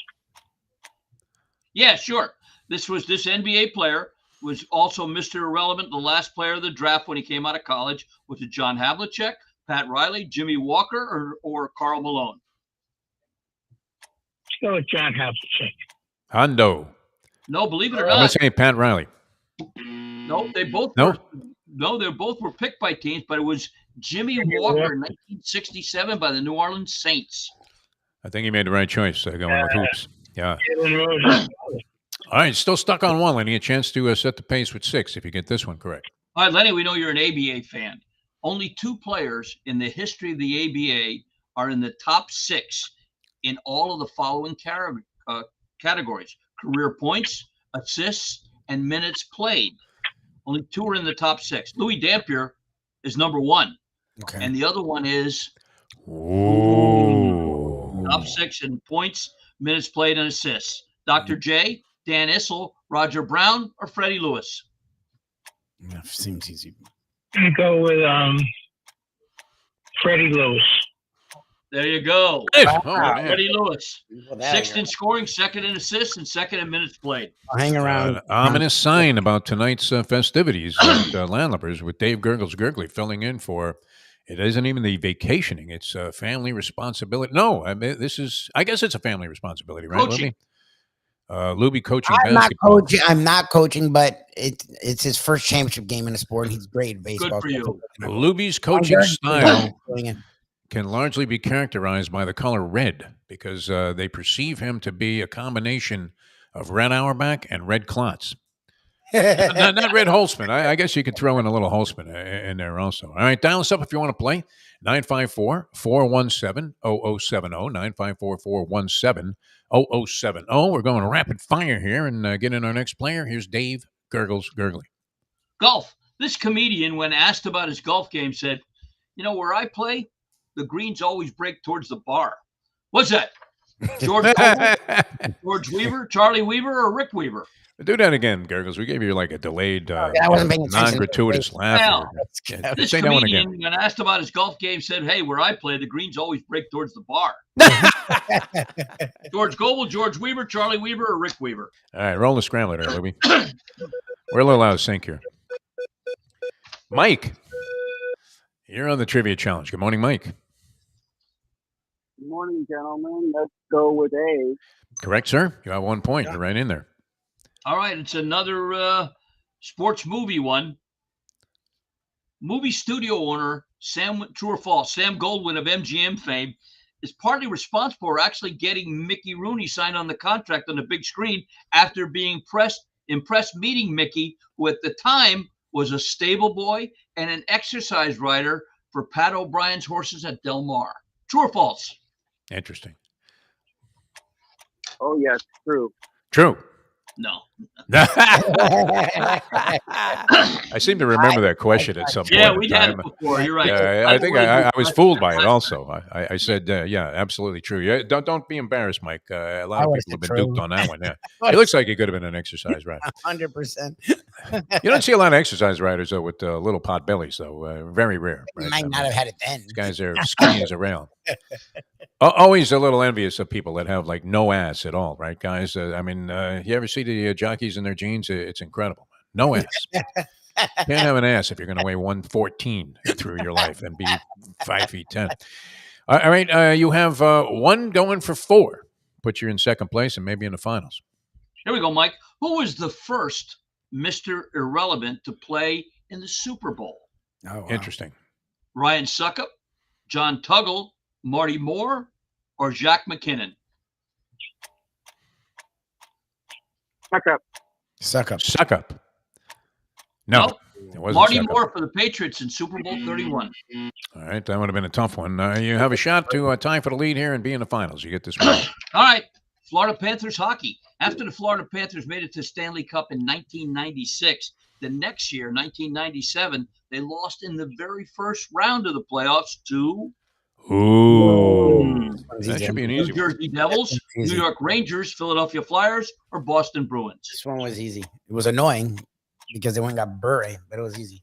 Yeah, sure. This NBA player was also Mr. Irrelevant, the last player of the draft when he came out of college. Was it John Havlicek, Pat Riley, Jimmy Walker, or Karl Malone? Let's go with John Havlicek. Hondo. No, believe it or I'm going not. to say Pat Riley. No, they both they both were picked by teams, but it was Jimmy Walker in 1967 by the New Orleans Saints. I think he made the right choice going with hoops. Yeah. All right, still stuck on 1, Lenny. A chance to set the pace with 6 if you get this one correct. All right, Lenny, we know you're an ABA fan. Only 2 players in the history of the ABA are in the top 6 in all of the following categories: career points, assists, and minutes played. Only 2 are in the top 6. Louis Dampier is number 1. Okay. And the other one is top 6 in points, minutes played, and assists. Dr. J, Dan Issel, Roger Brown, or Freddie Lewis? Yeah, seems easy. I'm going to go with Freddie Lewis. There you go. Wow. Freddie Lewis. Well, 6th in scoring, 2nd in assists, and 2nd in minutes played. I'll hang around. An ominous sign about tonight's festivities at Landlubbers with Dave Gurggles Gergely filling in for. It isn't even the vacationing; it's a family responsibility. No, I mean I guess it's a family responsibility, right, Coaching. Lubie? Lubie coaching I'm basketball. I'm not coaching, but it's his first championship game in the sport, and he's great at baseball. Good for you. Lubie's coaching style can largely be characterized by the color red because they perceive him to be a combination of Red Auerbach and Red Klotz. not Red Holtzman. I guess you could throw in a little Holtzman in there also. All right, dial us up if you want to play. 954-417-0070. 954-417-0070. We're going rapid fire here and get in our next player. Here's Dave Gurggles Gergely. Golf. This comedian, when asked about his golf game, said, you know, where I play, the greens always break towards the bar. What's that? George Weaver, Charlie Weaver, or Rick Weaver? Do that again, Gurggles. We gave you like a delayed, I wasn't paying attention. non-gratuitous laugh. Well, Yeah, this say that one comedian, again. when asked about his golf game, said, "Hey, where I play, the greens always break towards the bar." George Goebel, George Weaver, Charlie Weaver, or Rick Weaver? All right, roll the scrambler there, Lubie. We're a little out of sync here. Mike, you're on the trivia challenge. Good morning, Mike. Good morning, gentlemen. Let's go with A. Correct, sir. You have 1 point. You're right in there. All right, it's another sports movie one. Movie studio owner, true or false, Sam Goldwyn of MGM fame is partly responsible for actually getting Mickey Rooney signed on the contract on the big screen after being impressed meeting Mickey, who at the time was a stable boy and an exercise rider for Pat O'Brien's horses at Del Mar. True or false? Interesting. Oh, yes, true. True. No. I seem to remember that question at some point. Yeah, we'd had it before. You're right. I think I was fooled by it also. I said, yeah, absolutely true. Yeah, don't be embarrassed, Mike. A lot of people have been duped on that one. Yeah, it looks like it could have been an exercise rider. 100%. You don't see a lot of exercise riders though with little pot bellies, though. Very rare. Right? Might not have had it then. These guys are skinny as a rail. Always a little envious of people that have like no ass at all, right, guys? I mean, you ever see the jockeys in their jeans? It's incredible. No ass. Can't have an ass if you're going to weigh 114 through your life and be 5'10". All right, you have one going for 4. Put you in second place and maybe in the finals. Here we go, Mike. Who was the first Mr. Irrelevant to play in the Super Bowl? Oh, wow. Interesting. Ryan Suckup, John Tuggle, Marty Moore, or Jacques McKinnon? Suck up. No. It wasn't Marty Moore for the Patriots in Super Bowl 31. All right, that would have been a tough one. You have a shot to tie for the lead here and be in the finals. You get this one. All right, Florida Panthers hockey. After the Florida Panthers made it to Stanley Cup in 1996, the next year, 1997, they lost in the very first round of the playoffs to that should be an easy New Jersey Devils, New York Rangers, Philadelphia Flyers, or Boston Bruins. This one was easy. It was annoying because they went and got Bure, but it was easy.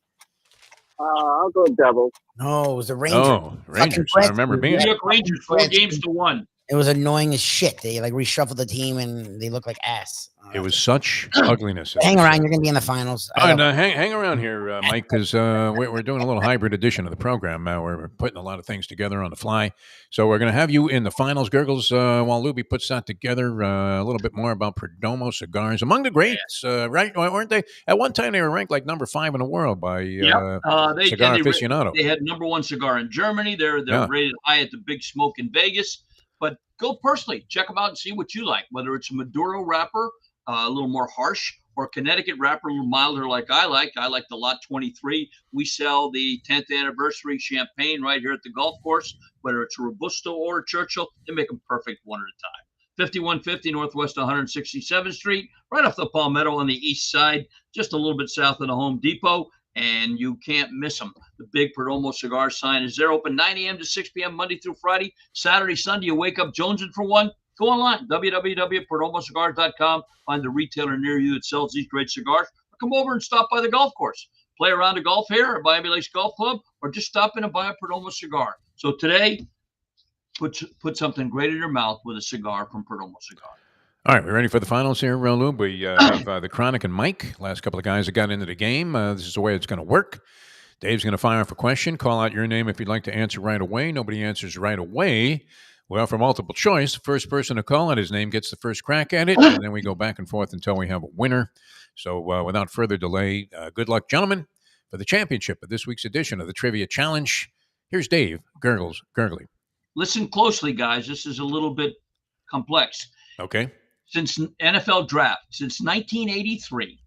I'll go Devils. No, it was the Rangers. Oh, Rangers. I remember being New York Rangers, 4-1. It was annoying as shit. They like reshuffled the team and they look like ass. It was such ugliness. Hang around. You're going to be in the finals. And hang around here, Mike, because we're doing a little hybrid edition of the program. We're putting a lot of things together on the fly. So we're going to have you in the finals, Gurggles, while Lubie puts that together. A little bit more about Perdomo cigars. Among the greats, right? Weren't they? At one time, they were ranked like number 5 in the world by Cigar Aficionado. They had #1 cigar in Germany. They're rated high at the Big Smoke in Vegas. But go personally. Check them out and see what you like, whether it's a Maduro wrapper, a little more harsh, or Connecticut wrapper, a little milder like I like. I like the Lot 23. We sell the 10th anniversary champagne right here at the golf course, whether it's a Robusto or a Churchill. They make them perfect one at a time. 5150 Northwest 167th Street, right off the Palmetto on the east side, just a little bit south of the Home Depot, and you can't miss them. The big Perdomo cigar sign is there, open 9 a.m. to 6 p.m. Monday through Friday. Saturday, Sunday, you wake up jonesing for one. Go online, www.perdomocigars.com. Find the retailer near you that sells these great cigars. Or come over and stop by the golf course. Play around the golf here at Miami Lakes Golf Club, or just stop in and buy a Perdomo cigar. So today, put something great in your mouth with a cigar from Perdomo Cigar. All right, we're ready for the finals here, Lube. We have the Chronic and Mike, last couple of guys that got into the game. This is the way it's going to work. Dave's going to fire off a question. Call out your name if you'd like to answer right away. Nobody answers right away. Well, for multiple choice, the first person to call out his name gets the first crack at it, and then we go back and forth until we have a winner. So without further delay, good luck, gentlemen, for the championship of this week's edition of the Trivia Challenge. Here's Dave Gurggles Gergely. Listen closely, guys. This is a little bit complex. Okay. Since NFL draft, since 1983,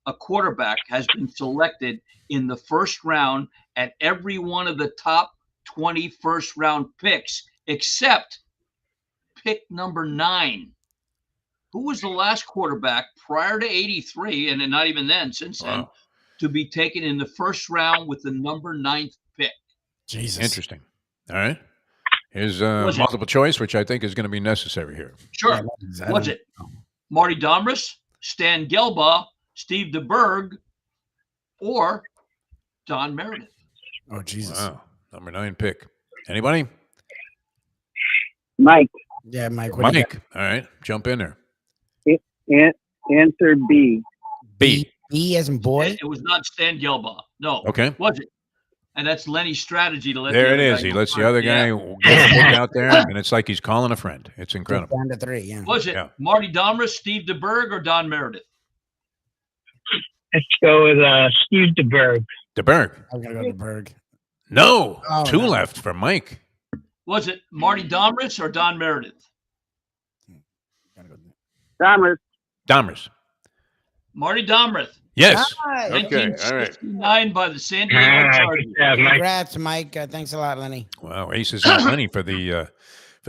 a quarterback has been selected in the first round at every one of the top 20 first-round picks, except pick number 9. Who was the last quarterback prior to 83, and not even then, since then, to be taken in the first round with the number 9th pick? Jesus. Interesting. All right. Here's multiple choice, which I think is going to be necessary here. Sure. Was it Marty Domrus, Stan Gelbaugh, Steve DeBerg, or Don Meredith? Oh, Jesus. Wow. Number 9 pick. Anybody? Mike. Yeah, Mike. What do you got? Mike. All right. Jump in there. Answer B. B. B as in boy? It was not Stan Gelbaugh. No. Okay. Was it? And that's Lenny's strategy to let There the it other is. guy He go lets the first. other guy get the pick out there, and it's like he's calling a friend. It's incredible. Down to 3, yeah. Was it Yeah. Marty Domrus, Steve DeBerg, or Don Meredith? Let's go with Steve DeBerg. DeBerg. I'm going to go to Berg. No. Oh, 2 no. left for Mike. Was it Marty Domrus or Don Meredith? Domrus. Domrus. Marty Domrith. Yes. Nice. Okay. All right. 1969 by the San Diego Chargers. Congrats, Mike. Thanks a lot, Lenny. Wow. Aces and Lenny for the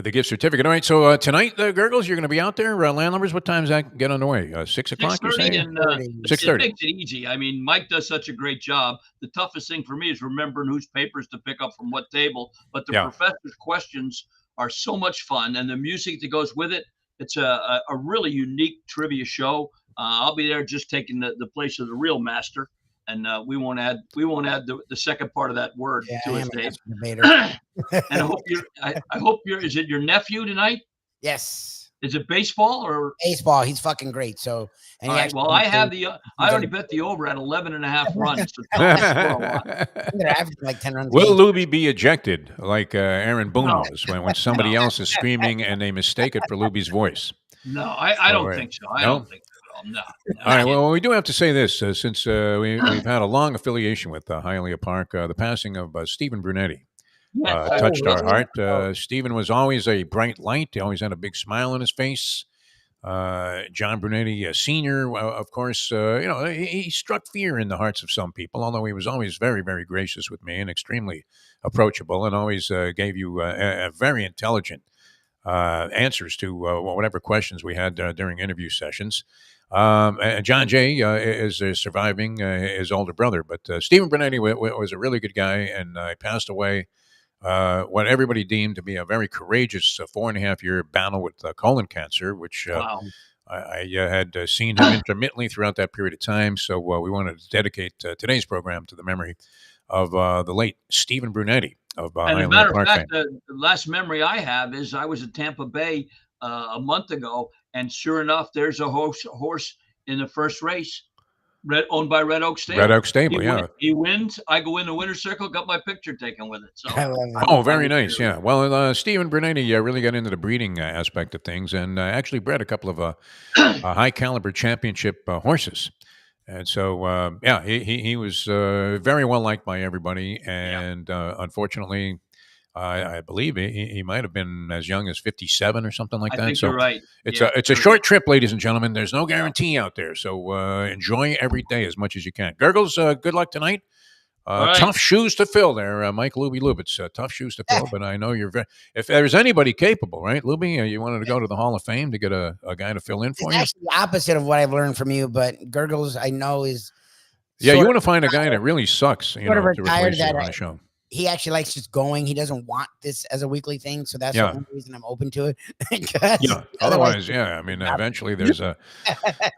gift certificate. All right. So tonight, the Gurggles, you're going to be out there. Landlubbers, what time does that get underway? 6 o'clock, you 6:30 say? and 6:30. it makes it easy. I mean, Mike does such a great job. The toughest thing for me is remembering whose papers to pick up from what table. But the professor's questions are so much fun, and the music that goes with it. It's a really unique trivia show. I'll be there just taking the place of the real master, and we won't add the second part of that word to his name. And I hope you're. Is it your nephew tonight? Yes. Is it baseball or baseball? He's fucking great. So, and all right, well, I have I already bet the over at 11.5 runs. So tell us score a lot. They're averaging like 10 runs. Will Lubie be ejected like Aaron Boone was when somebody else is screaming and they mistake it for Lubie's voice? No, I don't think so. I don't think so. No. All right. Well, we do have to say this since we've had a long affiliation with Hialeah Park. The passing of Stephen Brunetti touched our heart. Stephen was always a bright light. He always had a big smile on his face. John Brunetti, Sr., of course, he struck fear in the hearts of some people, although he was always very, very gracious with me and extremely approachable and always gave you a very intelligent answers to whatever questions we had during interview sessions. John Jay is surviving his older brother, but Stephen Brunetti was a really good guy, and he passed away what everybody deemed to be a very courageous 4.5-year battle with colon cancer, which I had seen him intermittently throughout that period of time. So we wanted to dedicate today's program to the memory of the late Stephen Brunetti of and as a matter of fact, the last memory I have is I was at Tampa Bay a month ago, and sure enough, there's a horse in the first race. Owned by Red Oak Stable. Red Oak Stable, He wins. I go in the winner's circle, got my picture taken with it. So. Oh, very nice. Yeah. Well, Stephen Brunetti really got into the breeding aspect of things and actually bred a couple of high caliber championship horses. And so, he was very well liked by everybody. And unfortunately, I believe he might have been as young as 57 or something like that. I think so you're right. It's a short trip, ladies and gentlemen. There's no guarantee out there, so enjoy every day as much as you can. Gurggles, good luck tonight. Tough shoes to fill there, Mike Lubie Lubitz. Tough shoes to fill, but I know you're very. If there's anybody capable, right, Lubie? You wanted to go to the Hall of Fame to get a guy to fill in for you. Actually, the opposite of what I've learned from you, but Gurggles, I know is. Yeah, you want to find a guy that really sucks, to replace you on that the show. He actually likes just going. He doesn't want this as a weekly thing, so that's the only reason I'm open to it. Otherwise, I mean, eventually there's a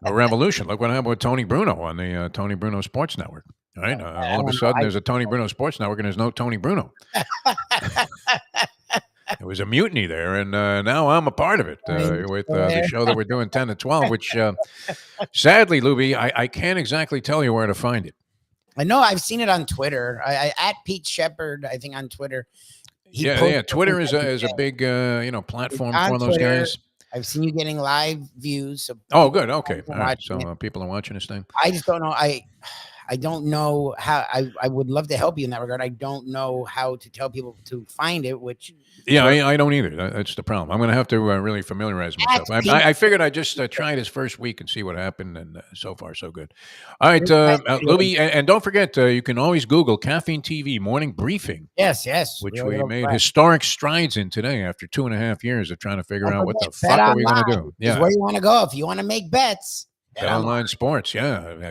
revolution. Look what happened with Tony Bruno on the Tony Bruno Sports Network. Right? All of a sudden, there's a Tony Bruno Sports Network, and there's no Tony Bruno. It was a mutiny there, and now I'm a part of it with the show that we're doing 10 to 12, which sadly, Lubie, I can't exactly tell you where to find it. I know I've seen it on Twitter. I at Pete Shepard, I think on Twitter. Twitter is a big platform for those Twitter, guys. I've seen you getting live views. So good. Okay. All right. So people are watching this thing. I just don't know. I don't know how. I would love to help you in that regard. I don't know how to tell people to find it. Which I don't either. That's the problem. I'm going to have to really familiarize myself. I figured I'd just try this first week and see what happened, and so far so good. All right, Lubie, and don't forget you can always Google Caffeine TV Morning Briefing. Yes, which we made historic strides in today after 2.5 years of trying to figure out what the fuck are we going to do. Yeah, where you want to go if you want to make bets. And I'm BetOnline Sports,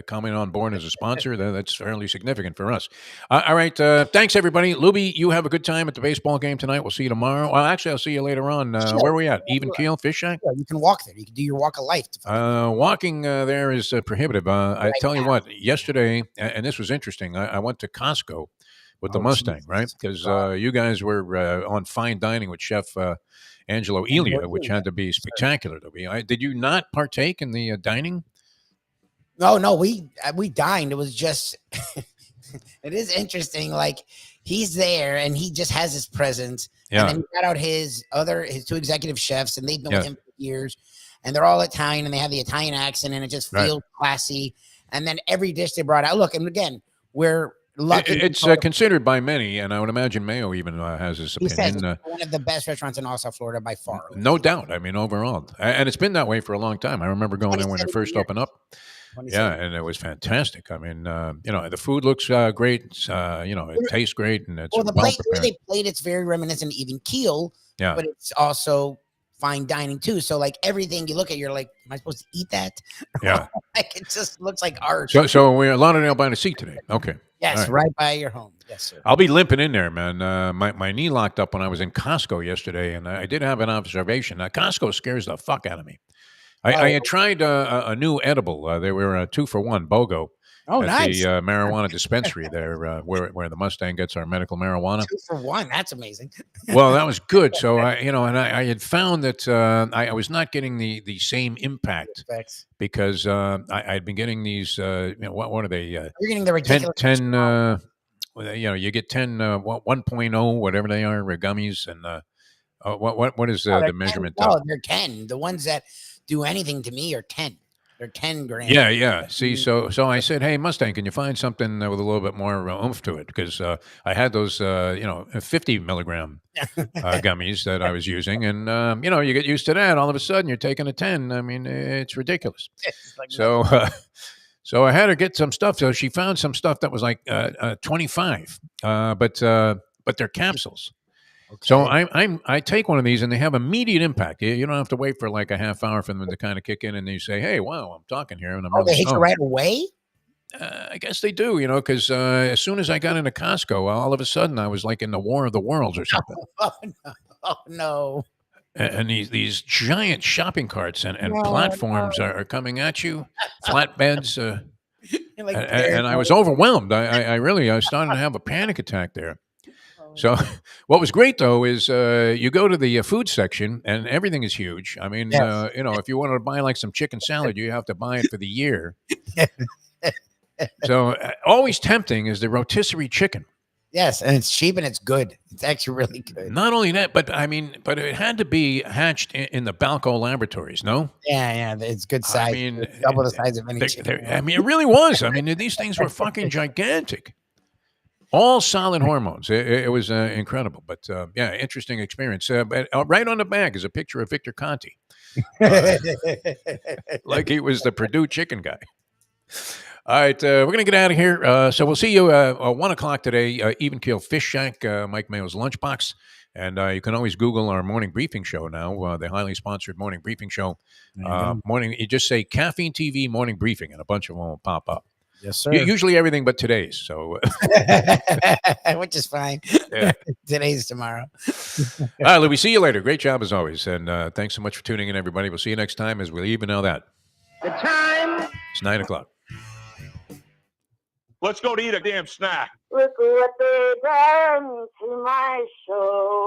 coming on board as a sponsor, that's fairly significant for us. All right, thanks everybody. Lubie, you have a good time at the baseball game tonight. We'll see you tomorrow. Well, actually, I'll see you later on. Where are we at? Even Keel, Fish Shack? Yeah, you can walk there. You can do your walk of life. Walking there is prohibitive. I tell you what, yesterday, and this was interesting, I went to Costco with the Mustang, right? Because you guys were on fine dining with Chef Angelo Elia, which had to be spectacular to be. Did you not partake in the dining? No, we dined. It was just, it is interesting. Like he's there and he just has his presence. Yeah. And then he got out his two executive chefs, and they've been with him for years, and they're all Italian, and they have the Italian accent, and it just feels classy. And then every dish they brought out. Look, and again, we're lucky. It's considered by many, and I would imagine Mayo even has his opinion. He says it's one of the best restaurants in all South Florida by far. No doubt. I mean, overall, and it's been that way for a long time. I remember going there when it first opened up. Yeah, and it was fantastic. I mean, the food looks great. It tastes great, and it's the plate they played. It's very reminiscent of Even Keel. Yeah, but it's also fine dining too. So like everything you look at, you're like, am I supposed to eat that? Yeah, like it just looks like art. So we're at Lauderdale by the Sea today. Okay. Yes, right by your home. Yes, sir. I'll be limping in there, man. My knee locked up when I was in Costco yesterday, and I did have an observation. Costco scares the fuck out of me. I had tried a new edible. They were 2-for-1 BOGO at nice. the marijuana dispensary there, where the Mustang gets our medical marijuana. 2-for-1, that's amazing. Well, that was good. So I had found that I was not getting the same impact because I had been getting these. What are they? You're getting the ridiculous 10 you get 10 1.0 whatever they are gummies, and what is the measurement? They're 10. The ones that do anything to me are 10. They're 10 grams. Yeah. See, so I said, hey, Mustang, can you find something with a little bit more oomph to it? Because I had those, 50 milligram gummies that I was using, and you get used to that. All of a sudden, you're taking a 10. I mean, it's ridiculous. So I had her get some stuff. So she found some stuff that was like 25, but they're capsules. Okay. So I take one of these, and they have immediate impact. You don't have to wait for like a half hour for them to kind of kick in, and you say, "Hey, wow, I'm talking here," and I'm really they hit you right away. I guess they do, because as soon as I got into Costco, all of a sudden I was like in the War of the Worlds or something. Oh no! And these giant shopping carts and platforms are coming at you, flatbeds, and I was overwhelmed. I was starting to have a panic attack there. So what was great, though, is you go to the food section, and everything is huge. I mean, if you wanted to buy like some chicken salad, you have to buy it for the year. So always tempting is the rotisserie chicken. Yes, and it's cheap and it's good. It's actually really good. Not only that, but it had to be hatched in the Balco laboratories, no? Yeah, it's good size. I mean, it's double the size of any chicken. It really was. I mean, these things were fucking gigantic. All solid hormones. It was incredible. But, interesting experience. But right on the bag is a picture of Victor Conti. Like he was the Purdue chicken guy. All right, we're going to get out of here. So we'll see you at 1 o'clock today, Even Keel Fish Shack, Mike Mayo's Lunchbox. And you can always Google our morning briefing show now, the highly sponsored morning briefing show. You just say Caffeine TV morning briefing, and a bunch of them will pop up. Yes, sir. Usually everything but today's. So, which is fine. Yeah. Today's tomorrow. All right, Louie, see you later. Great job as always. And thanks so much for tuning in, everybody. We'll see you next time as we'll even know that. The time. It's 9 o'clock. Let's go to eat a damn snack. Look what they done to my show.